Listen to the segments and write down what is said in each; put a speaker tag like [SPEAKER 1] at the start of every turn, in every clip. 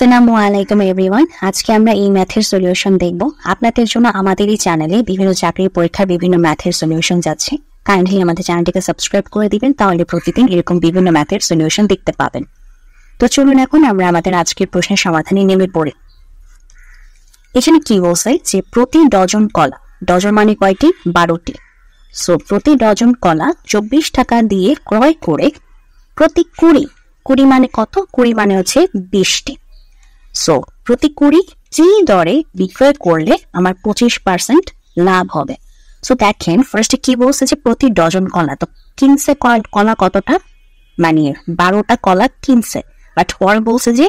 [SPEAKER 1] আসসালামু আলাইকুম এভরিওয়ান। আজকে আমরা এই ম্যাথের সলিউশন দেখব। আপনাদের জন্য আমাদের এই চ্যানেলে বিভিন্ন চাকরির পরীক্ষার বিভিন্ন ম্যাথের সলিউশন যাচ্ছে। কাইন্ডলি আমাদের চ্যানেলটিকে সাবস্ক্রাইব করে দিবেন, তাহলে প্রতিদিন এরকম বিভিন্ন ম্যাথের সলিউশন দেখতে পাবেন। তো চলুন এখন আমরা আমাদের আজকের প্রশ্নের সমাধানে নেমে পড়ি। এখানে কি বলছে যে প্রতি ডজন কলা, ডজন মানে কয়টি? 12টি। সো প্রতি ডজন কলা 24 টাকা দিয়ে ক্রয় করে প্রতি 20 মানে কত? 20 মানে হচ্ছে 20টি। সো প্রতি 20 দরে বিক্রয় করলে আমার 25% লাভ হবে। সো দেখেন ফার্স্টে কি বলছে যে প্রতি ডজন কলা, তো কিনছে কলা কতটা? মানে 12টা কলা কিনছে, বাট পরে বলছে যে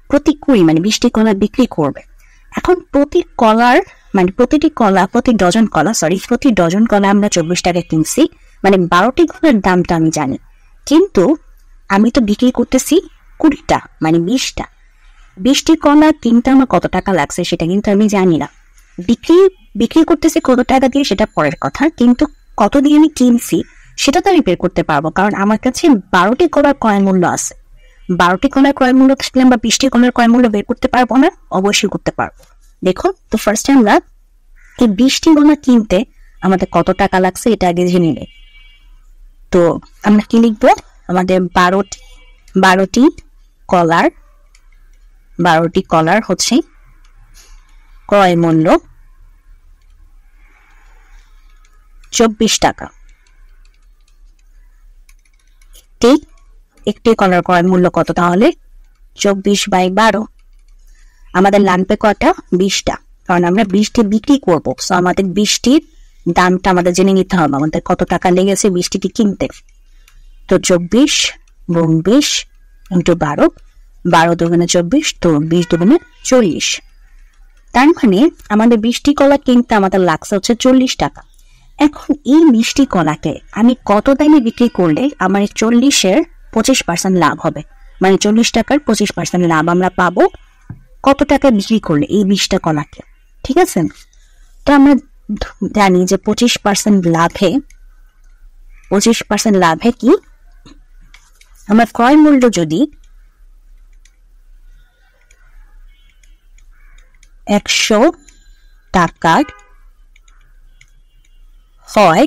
[SPEAKER 1] প্রতি 20 মানে 20টি কলা বিক্রি করবে। এখন প্রতি কলার মানে প্রতিটি কলা, প্রতি ডজন কলা আমরা 24 টাকা কিনছি, মানে 12টি কলার দামটা আমি জানি, কিন্তু আমি তো বিক্রি করতেছি 20টা মানে 20টি কলা কিনতে আমার কত টাকা লাগছে সেটা কিন্তু আমি জানি না। বিক্রি করতেছি কত টাকা দিয়ে সেটা পরের কথা, কিন্তু কত দিয়ে আমি কিনছি সেটা তো আমি বের করতে পারবো, কারণ আমার কাছে 12টি কলার ক্রয় মূল্য আছে। 12টি কলার ক্রয় মূল্য থাকলে আমরা 20টি কলার ক্রয় মূল্য বের করতে পারবো না? অবশ্যই করতে পারবো। দেখো তো ফার্স্টে আমরা এই 20টি কলা কিনতে আমাদের কত টাকা লাগছে এটা আগে জেনে নেই। তো আমরা কি লিখবো? আমাদের 12টি কলার হচ্ছে ক্রয় মূল্য 24 টাকা। ঠিক, একটি কলার ক্রয় মূল্য কত? তাহলে 24/12। আমাদের লাগবে কটা? 20টা, কারণ আমরা 20টি বিক্রি করবো। সো আমাদের 20টির দামটা আমাদের জেনে নিতে হবে, আমাদের কত টাকা লেগেছে 20টি কিনতে। তো 24 গুণ 20 ইন্টু 12, 12 দুগুণে 24, তো 20 দুগুণে 40। তার মানে আমাদের 20টি কলা কিনতে আমাদের লাগছে হচ্ছে 40 টাকা। এখন এই 20টি কলাকে আমি কত দামে বিক্রি করলে আমার 40-এর 25% লাভ হবে? মানে 40 টাকার 25% লাভ আমরা পাবো কত টাকা বিক্রি করলে এই 20টা কলাকে। ঠিক আছে, তো আমরা জানি যে 25% লাভে কি আমার ক্রয় মূল্য যদি 100 টাকার হয়,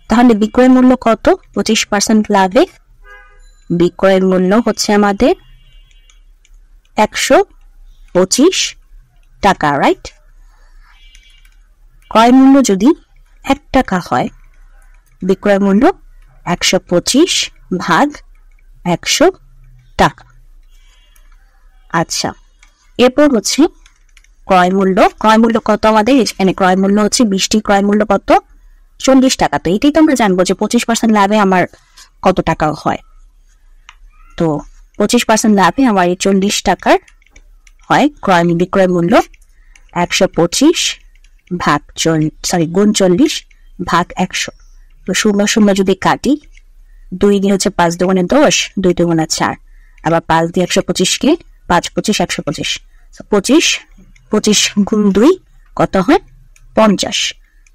[SPEAKER 1] তাহলে বিক্রয় মূল্য কত? 25% লাভে বিক্রয় মূল্য হচ্ছে আমাদের 125 টাকা, রাইট? ক্রয় মূল্য যদি 1 টাকা হয়, বিক্রয় মূল্য 125 ভাগ 100 টাকা। আচ্ছা, এরপর হচ্ছে ক্রয় মূল্য কত আমাদের? এখানে ক্রয় মূল্য হচ্ছে 20টি ক্রয় মূল্য কত? 40 টাকা। তো এটাই তো আমরা জানবো যে 25% লাভে আমার কত টাকা হয়। তো 25% লাভে আমার এই 40 টাকার হয় বিক্রয় মূল্য 125 ভাগ গুণ 40 ভাগ 100। তো 0 যদি কাটি, 2 দিয়ে হচ্ছে 5 দুগুণে 10, 2 দুগুণে 4, আবার 5 দিয়ে 125কে 5 25 125। 25 গুণ 2 কত হয়? 50।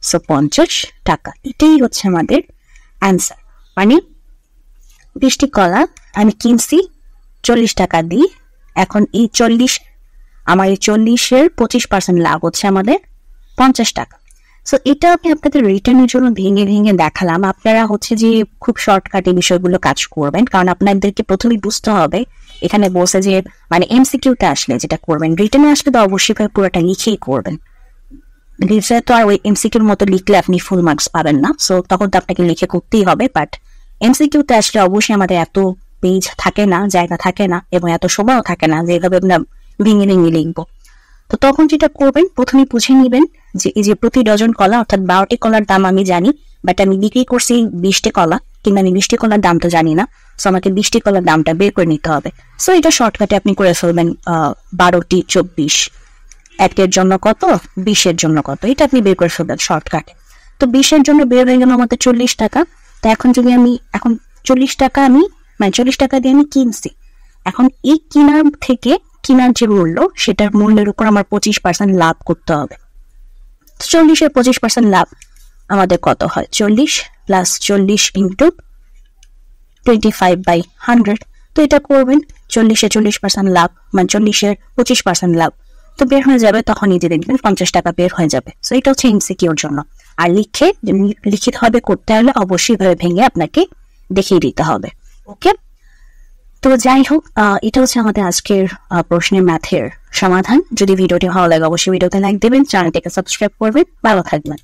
[SPEAKER 1] সো 50 টাকা। এটাই হচ্ছে আমাদের অ্যান্সার। মানে 20টি কলা আমি কিনছি 40 টাকা দিয়ে, এখন এই 40-এর 25% লাভ হচ্ছে আমাদের 50 টাকা। সো এটা আমি আপনাদের রিটার্নের জন্য ভেঙে দেখালাম। আপনারা হচ্ছে যে খুব শর্টকাটে বিষয়গুলো কাজ করবেন, কারণ আপনাদেরকে প্রথমেই বুঝতে হবে এখানে বলছে যে মানে এমসিকিউতে আসলে যেটা করবেন, রিটার্নে আসলে তো অবশ্যই পুরোটা লিখেই করবেন। রিটার্নে তো আর ওই এমসিকিউর মতো লিখলে আপনি ফুল মার্কস পাবেন না, সো তখন তো আপনাকে লিখে করতেই হবে। বাট এমসিকিউতে আসলে অবশ্যই আমাদের এত পেজ থাকে না, জায়গা থাকে না, এবং এত সময়ও থাকে না যে এভাবে আমরা ভেঙে লিখবো। তো তখন যেটা করবেন, প্রথমে বুঝে নিবেন যে এই যে প্রতি ডজন কলা অর্থাৎ 12টি কলার দাম আমি জানি, বাট আমি বিক্রি করছি 20টি কলা, কিন্তু আমি 20টি কলার দামটা জানি না। সো আমাকে 20টি কলার দামটা বের করে নিতে হবে। সো এটা শর্টকাটে আপনি করে ফেলবেন। 12টি 24, 1-এর জন্য কত, 20-এর জন্য কত, এটা আপনি বের করে ফেলবেন শর্টকাটে। তো 20-এর জন্য বের হয়ে গেল আমাদের 40 টাকা। তো এখন যদি আমি 40 টাকা দিয়ে আমি কিনছি, এখন এই কেনার যে মূল্য, সেটার মূল্যের উপর আমার 25% লাভ করতে হবে। 40-এর 25% লাভ আমাদের কত হয়? 40 + 40 × 25/100, তো এটা করবেন 40% লাভ, মানে 25% লাভ তো বের হয়ে যাবে, তখন নিজে দেখবেন 50 টাকা বের হয়ে যাবে। তো এটা হচ্ছে এমসিকিউর জন্য। আর লিখিত ভাবে করতে হলে অবশ্যই ভাবে ভেঙে আপনাকে দেখিয়ে দিতে হবে। ওকে, তো যাই হোক, এটা হচ্ছে আমাদের আজকের প্রশ্নের ম্যাথের সমাধান। যদি ভিডিওটি ভালো লাগে অবশ্যই ভিডিওতে লাইক দেবেন, চ্যানেলটিকে সাবস্ক্রাইব করবেন। ভালো থাকবেন।